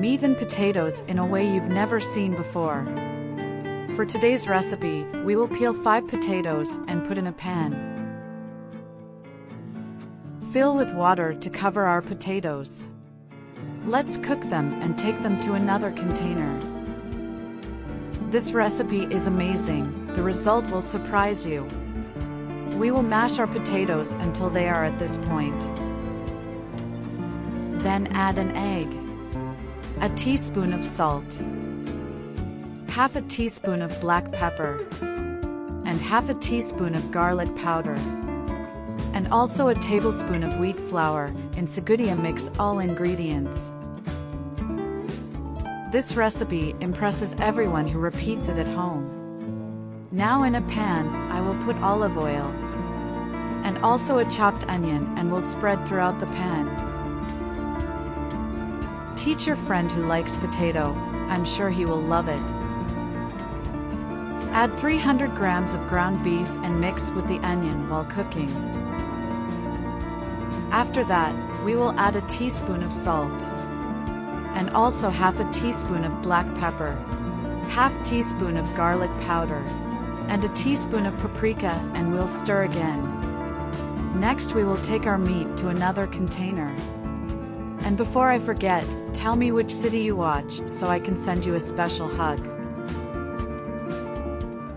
meat and potatoes in a way you've never seen before. For today's recipe, we will peel 5 potatoes and put in a pan. Fill with water to cover our potatoes. Let's cook them and take them to another container. This recipe is amazing. The result will surprise you. We will mash our potatoes until they are at this point. Then add an egg, a teaspoon of salt, half a teaspoon of black pepper, and half a teaspoon of garlic powder, and also a tablespoon of wheat flour. In Segudia, mix all ingredients. This recipe impresses everyone who repeats it at home. Now in a pan, I will put olive oil and also a chopped onion and will spread throughout the pan. Teach your friend who likes potato, I'm sure he will love it. Add 300 grams of ground beef and mix with the onion while cooking. After that, we will add a teaspoon of salt, and also half a teaspoon of black pepper, half teaspoon of garlic powder, and a teaspoon of paprika, and we'll stir again. Next we will take our meat to another container. And before I forget, tell me which city you watch so I can send you a special hug.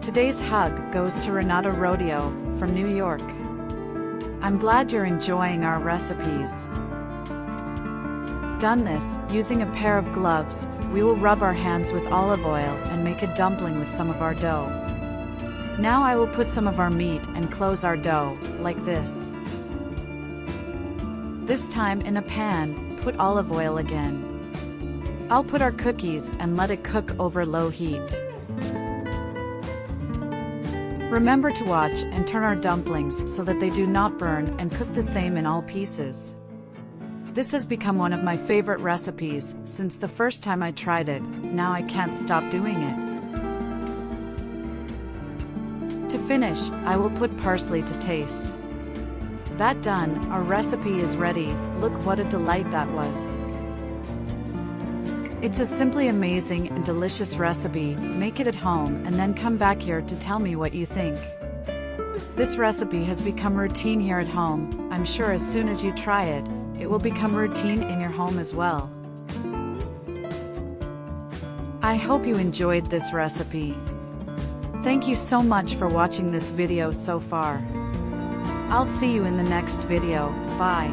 Today's hug goes to Renata Rodeo from New York. I'm glad you're enjoying our recipes. Done this, using a pair of gloves, we will rub our hands with olive oil and make a dumpling with some of our dough. Now I will put some of our meat and close our dough, like this. This time in a pan, put olive oil again. I'll put our cookies and let it cook over low heat. Remember to watch and turn our dumplings so that they do not burn, and cook the same in all pieces. This has become one of my favorite recipes since the first time I tried it. Now I can't stop doing it. To finish, I will put parsley to taste. That done, our recipe is ready. Look what a delight that was. It's a simply amazing and delicious recipe. Make it at home and then come back here to tell me what you think. This recipe has become routine here at home. I'm sure as soon as you try it, it will become routine in your home as well. I hope you enjoyed this recipe. Thank you so much for watching this video so far. I'll see you in the next video. Bye.